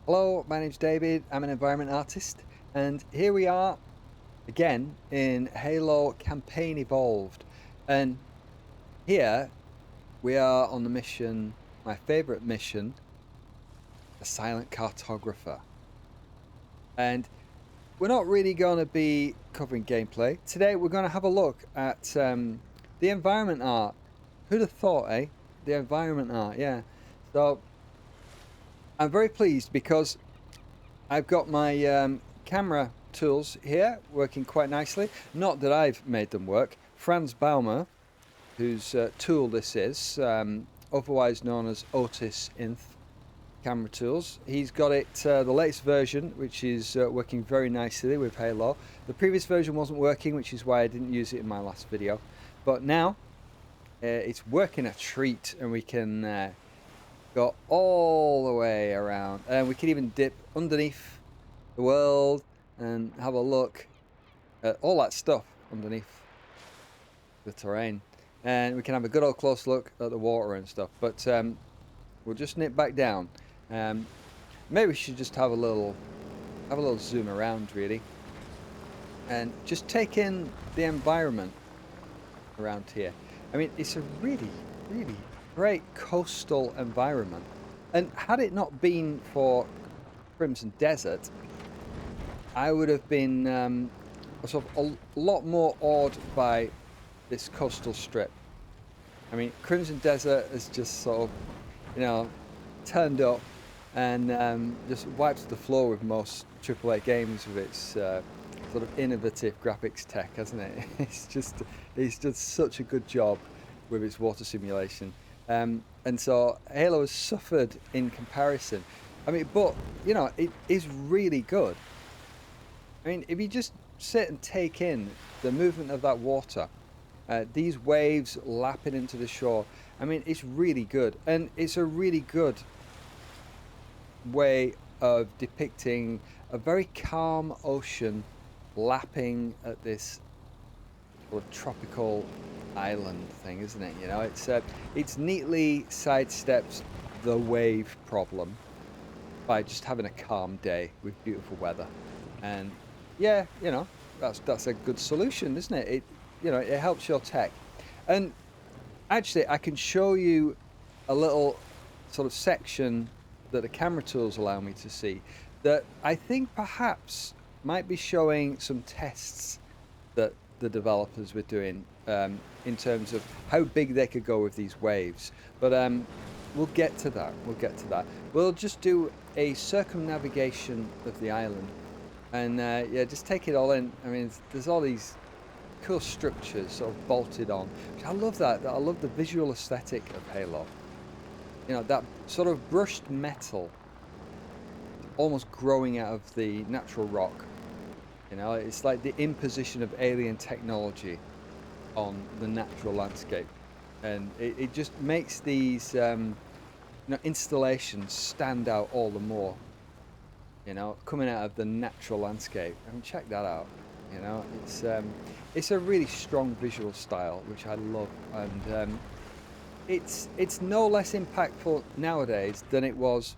Hello, my name's David. I'm an environment artist, and here we are again in Halo Campaign Evolved. And here we are on the mission, my favorite mission, the Silent Cartographer. And we're not really going to be covering gameplay. Today, we're going to have a look at the environment art. Who'd have thought, eh? The environment art, yeah. So I'm very pleased because I've got my camera tools here working quite nicely. Not that I've made them work. Franz Baumer, whose tool this is, otherwise known as Otis Inth camera tools. He's got it, the latest version, which is working very nicely with Halo. The previous version wasn't working, which is why I didn't use it in my last video. But now it's working a treat, and we can go all the way around, and we can even dip underneath the world and have a look at all that stuff underneath the terrain, and we can have a good old close look at the water and stuff. But we'll just nip back down. Maybe we should just have a little zoom around, really, and just take in the environment around here. I mean, it's a really, really great coastal environment. And had it not been for Crimson Desert, I would have been sort of a lot more awed by this coastal strip. I mean, Crimson Desert has just sort of, turned up and just wipes the floor with most AAA games with its sort of innovative graphics tech, hasn't it? It's just such a good job with its water simulation. And so Halo has suffered in comparison. I mean, but it is really good. I mean, if you just sit and take in the movement of that water, these waves lapping into the shore, I mean, it's really good. And it's a really good way of depicting a very calm ocean lapping at this sort of tropical island thing, isn't it? It's neatly sidesteps the wave problem by just having a calm day with beautiful weather. And yeah, that's a good solution, isn't it? It helps your tech. And actually, I can show you a little sort of section that the camera tools allow me to see that I think perhaps might be showing some tests that the developers were doing in terms of how big they could go with these waves. But we'll get to that. We'll just do a circumnavigation of the island, and yeah, just take it all in. I mean, there's all these cool structures sort of bolted on. I love that. I love the visual aesthetic of Halo. That sort of brushed metal almost growing out of the natural rock. It's like the imposition of alien technology on the natural landscape, and it just makes these installations stand out all the more. Coming out of the natural landscape. I mean, check that out. It's a really strong visual style, which I love, and it's no less impactful nowadays than it was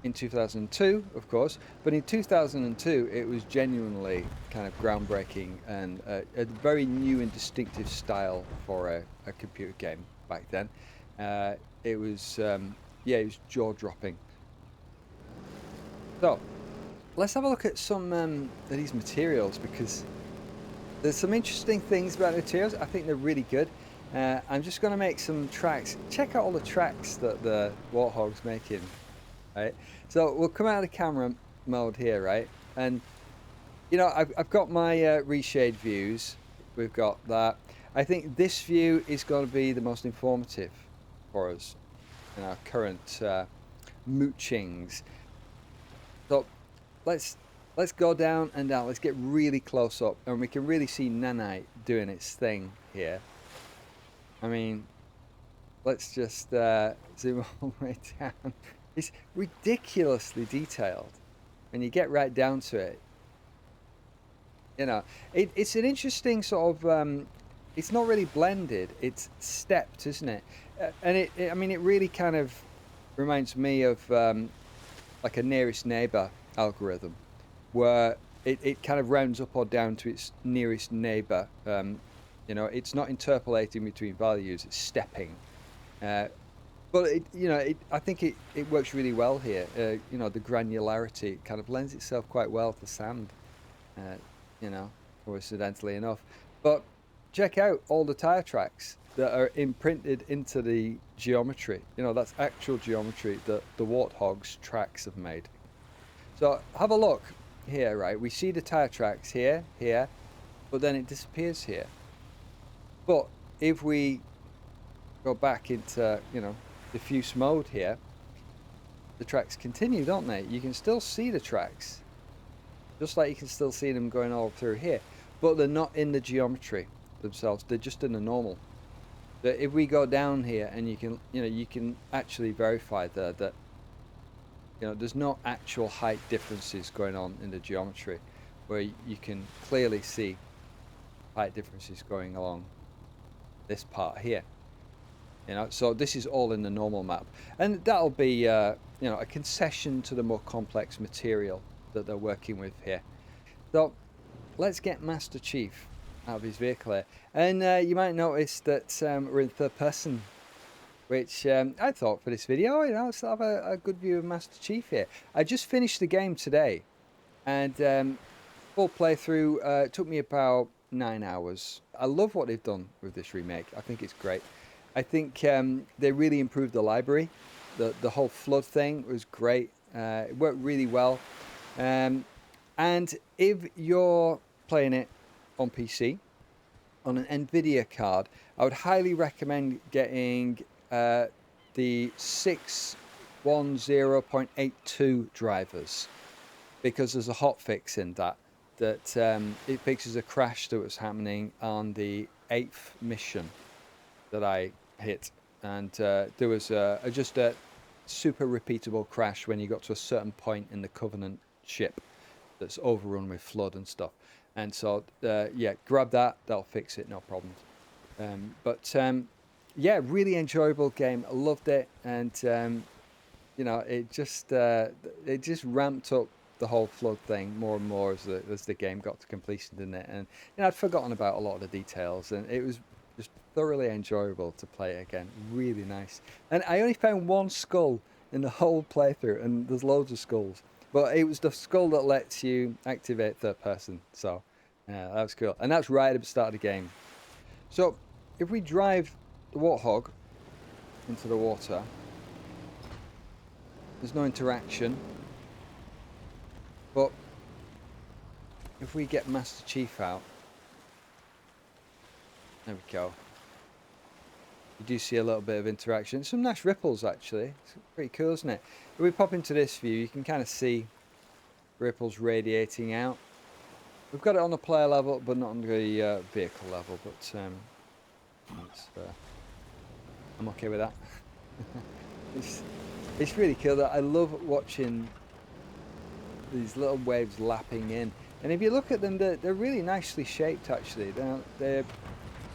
in 2002, of course, but in 2002 it was genuinely kind of groundbreaking and a very new and distinctive style for a computer game back then. It was it was jaw-dropping. So let's have a look at some of these materials, because there's some interesting things about the materials. I think they're really good. I'm just going to make some tracks. Check out all the tracks that the Warthog's making. Right, so we'll come out of the camera mode here, right? And I've got my reshade views. We've got that. I think this view is going to be the most informative for us in our current moochings. So let's go down and down. Let's get really close up, and we can really see Nanite doing its thing here. I mean, let's just zoom all the way down. It's ridiculously detailed when you get right down to it. It's an interesting sort of. It's not really blended. It's stepped, isn't it? And I mean, it really kind of reminds me of like a nearest neighbor algorithm, where it kind of rounds up or down to its nearest neighbor. You know, it's not interpolating between values, it's stepping. But I think it works really well here. You know, the granularity kind of lends itself quite well to sand. Uh, you know, coincidentally enough. But check out all the tire tracks that are imprinted into the geometry. You know, that's actual geometry that the Warthog's tracks have made. So have a look here, right? We see the tire tracks here, but then it disappears here. But if we go back into, you know, diffuse mode here, the tracks continue, don't they? You can still see the tracks, just like you can still see them going all through here, but they're not in the geometry themselves, they're just in the normal. But if we go down here, and you can actually verify there that, you know, there's no actual height differences going on in the geometry, where you can clearly see height differences going along this part here. You know, so this is all in the normal map, and that'll be you know, a concession to the more complex material that they're working with here. So let's get Master Chief out of his vehicle here, and you might notice that we're in third person, which I thought for this video, you know, let's have a good view of Master Chief here. I just finished the game today, and full playthrough took me about 9 hours. I love what they've done with this remake. I think it's great. I think they really improved the library. The whole flood thing was great. It worked really well. And if you're playing it on PC, on an NVIDIA card, I would highly recommend getting the 610.82 drivers, because there's a hotfix in that it fixes a crash that was happening on the 8th mission that I hit, and there was just a super repeatable crash when you got to a certain point in the Covenant ship that's overrun with flood and stuff. And so yeah, grab that, that'll fix it, no problems. Yeah, really enjoyable game. I loved it, and you know, it just ramped up the whole flood thing more and more as the game got to completion, didn't it? And you know, I'd forgotten about a lot of the details, and it was just thoroughly enjoyable to play it again. Really nice. And I only found one skull in the whole playthrough, and there's loads of skulls, but it was the skull that lets you activate third person. So yeah, that was cool, and that's right at the start of the game. So if we drive the Warthog into the water, there's no interaction, but if we get Master Chief out, there we go, you do see a little bit of interaction, some nice ripples actually. It's pretty cool, isn't it? If we pop into this view, you can kind of see ripples radiating out. We've got it on the player level, but not on the vehicle level, but I'm okay with that. It's really cool. I love watching these little waves lapping in, and if you look at them, they're really nicely shaped actually. They're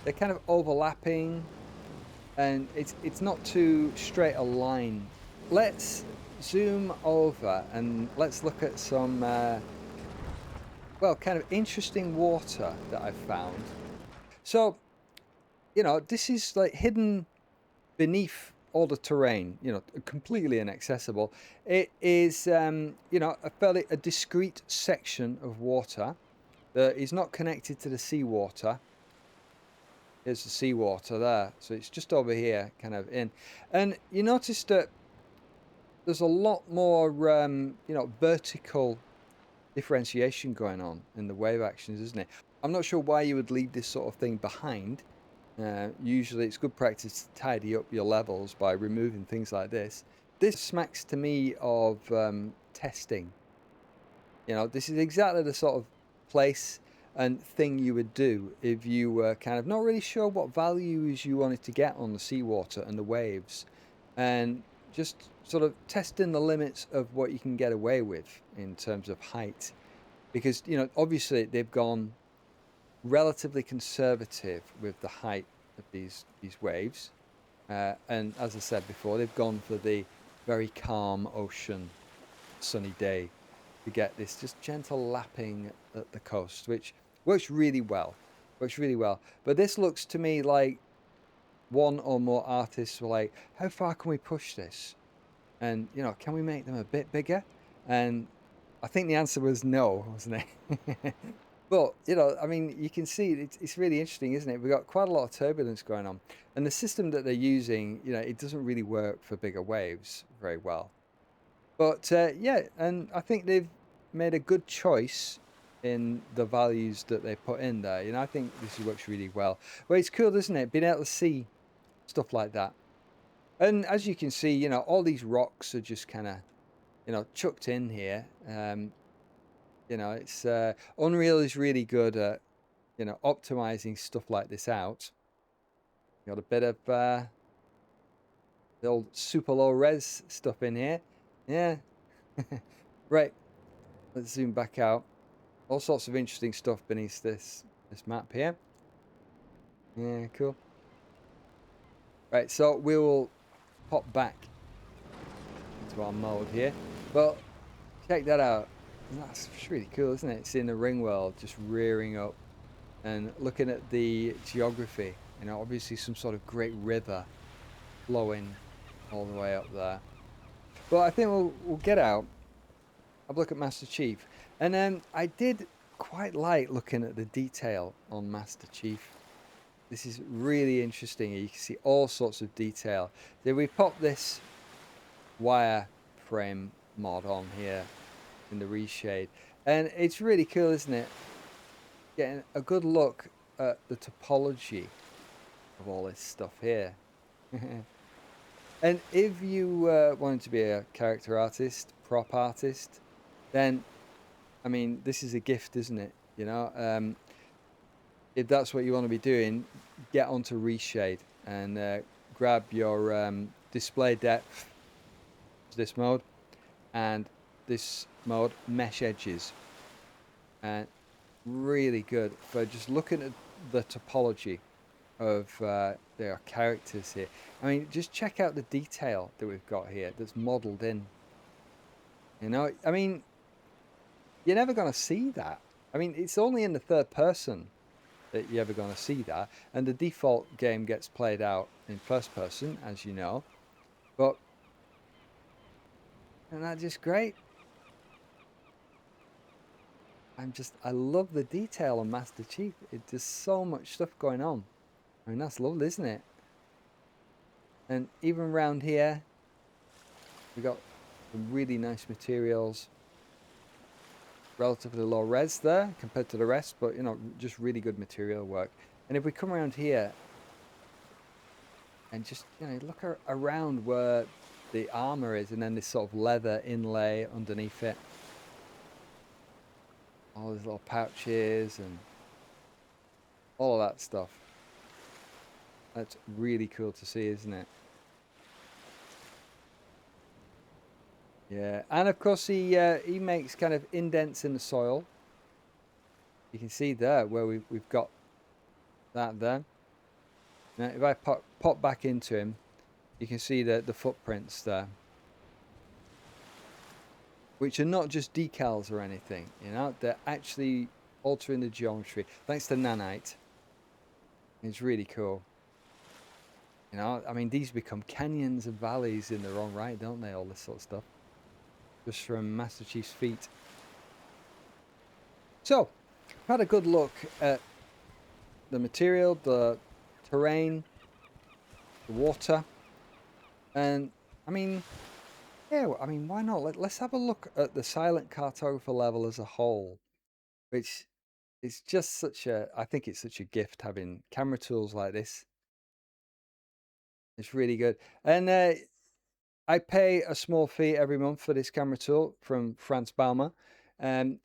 kind of overlapping, and it's not too straight a line. Let's zoom over and let's look at some well, kind of interesting water that I've found. So, you know, this is like hidden beneath all the terrain, you know, completely inaccessible. It is, you know, a discrete section of water that is not connected to the seawater. There's the seawater there, so it's just over here, kind of in. And you notice that there's a lot more, you know, vertical differentiation going on in the wave actions, isn't it? I'm not sure why you would leave this sort of thing behind. Usually it's good practice to tidy up your levels by removing things like this. This smacks to me of testing. You know, this is exactly the sort of place and thing you would do if you were kind of not really sure what values you wanted to get on the seawater and the waves, and just sort of testing the limits of what you can get away with in terms of height. Because, you know, obviously they've gone relatively conservative with the height of these waves, and as I said before, they've gone for the very calm ocean sunny day to get this just gentle lapping at the coast, which works really well. Works really well. But this looks to me like one or more artists were like, how far can we push this? And, you know, can we make them a bit bigger? And I think the answer was no, wasn't it? But, you know, I mean, you can see it's really interesting, isn't it? We've got quite a lot of turbulence going on. And the system that they're using, you know, it doesn't really work for bigger waves very well. But, yeah, and I think they've made a good choice in the values that they put in there. You know, I think this works really well. Well, it's cool, isn't it? Being able to see stuff like that. And as you can see, you know, all these rocks are just kind of, you know, chucked in here. You know, it's Unreal is really good at, you know, optimizing stuff like this out. Got a bit of the old super low res stuff in here. Yeah. Right. Let's zoom back out. All sorts of interesting stuff beneath this map here. Yeah, cool. Right, so we will pop back into our mode here. But check that out. That's really cool, isn't it? Seeing the ring world just rearing up and looking at the geography. You know, obviously some sort of great river flowing all the way up there. But I think we'll get out. Have a look at Master Chief. And I did quite like looking at the detail on Master Chief. This is really interesting. You can see all sorts of detail. So we popped this wireframe mod on here in the reshade. And it's really cool, isn't it? Getting a good look at the topology of all this stuff here. And if you wanted to be a character artist, prop artist, then, I mean, this is a gift, isn't it? You know, if that's what you want to be doing, get onto reshade and grab your display depth, this mode, and this mode, mesh edges. And really good for just looking at the topology of their characters here. I mean, just check out the detail that we've got here that's modeled in. You know, I mean, you're never going to see that. I mean, it's only in the third person that you're ever going to see that. And the default game gets played out in first person, as you know. But, isn't that just great? I love the detail on Master Chief. There's so much stuff going on. I mean, that's lovely, isn't it? And even around here, we got some really nice materials. Relatively low res there compared to the rest, but, you know, just really good material work. And if we come around here and just, you know, look around where the armor is, and then this sort of leather inlay underneath it. All these little pouches and all of that stuff. That's really cool to see, isn't it? Yeah, and of course he makes kind of indents in the soil. You can see there where we've got that there. Now, if I pop back into him, you can see the footprints there, which are not just decals or anything, you know, they're actually altering the geometry thanks to Nanite. It's really cool. You know, I mean, these become canyons and valleys in their own right, don't they? All this sort of stuff, just from Master Chief's feet. So, had a good look at the material, the terrain, the water, and I mean, yeah, I mean, why not? Let's have a look at the Silent Cartographer level as a whole, which is just I think it's such a gift having camera tools like this. It's really good. And I pay a small fee every month for this camera tool from Franz Baumer. And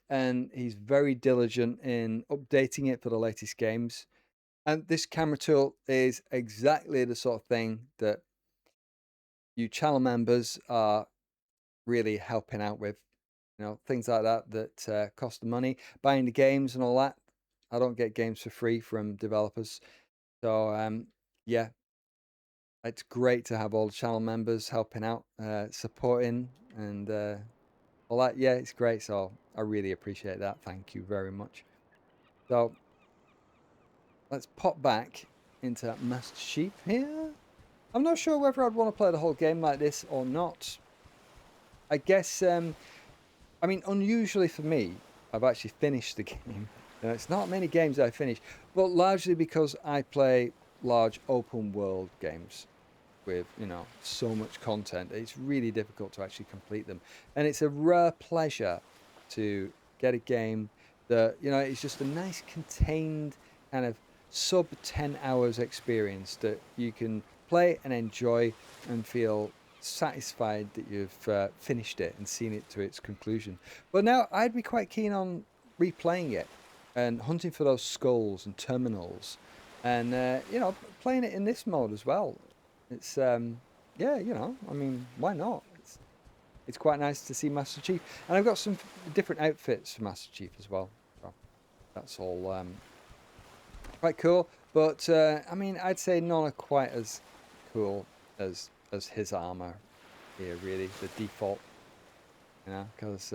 he's very diligent in updating it for the latest games. And this camera tool is exactly the sort of thing that you channel members are really helping out with. You know, things like that cost money. Buying the games and all that. I don't get games for free from developers. So, yeah, it's great to have all the channel members helping out, supporting, and Well, that, yeah, it's great. So I really appreciate that. Thank you very much. So let's pop back into Master Chief here. I'm not sure whether I'd want to play the whole game like this or not. I guess, I mean, unusually for me, I've actually finished the game. It's not many games I finish, but largely because I play large open world games with, you know, so much content. It's really difficult to actually complete them. And it's a rare pleasure to get a game that, you know, it's just a nice contained kind of sub 10 hours experience that you can play and enjoy and feel satisfied that you've finished it and seen it to its conclusion. But now I'd be quite keen on replaying it and hunting for those skulls and terminals and, you know, playing it in this mode as well. It's yeah, you know, I mean, why not? It's quite nice to see Master Chief, and I've got some different outfits for Master Chief as well. So that's all quite cool. But I mean, I'd say none are quite as cool as his armor here. Really, the default, you know, because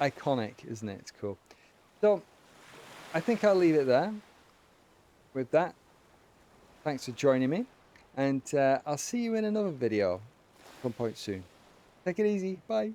iconic, isn't it? It's cool. So I think I'll leave it there with that. Thanks for joining me. And I'll see you in another video at some point soon. Take it easy. Bye.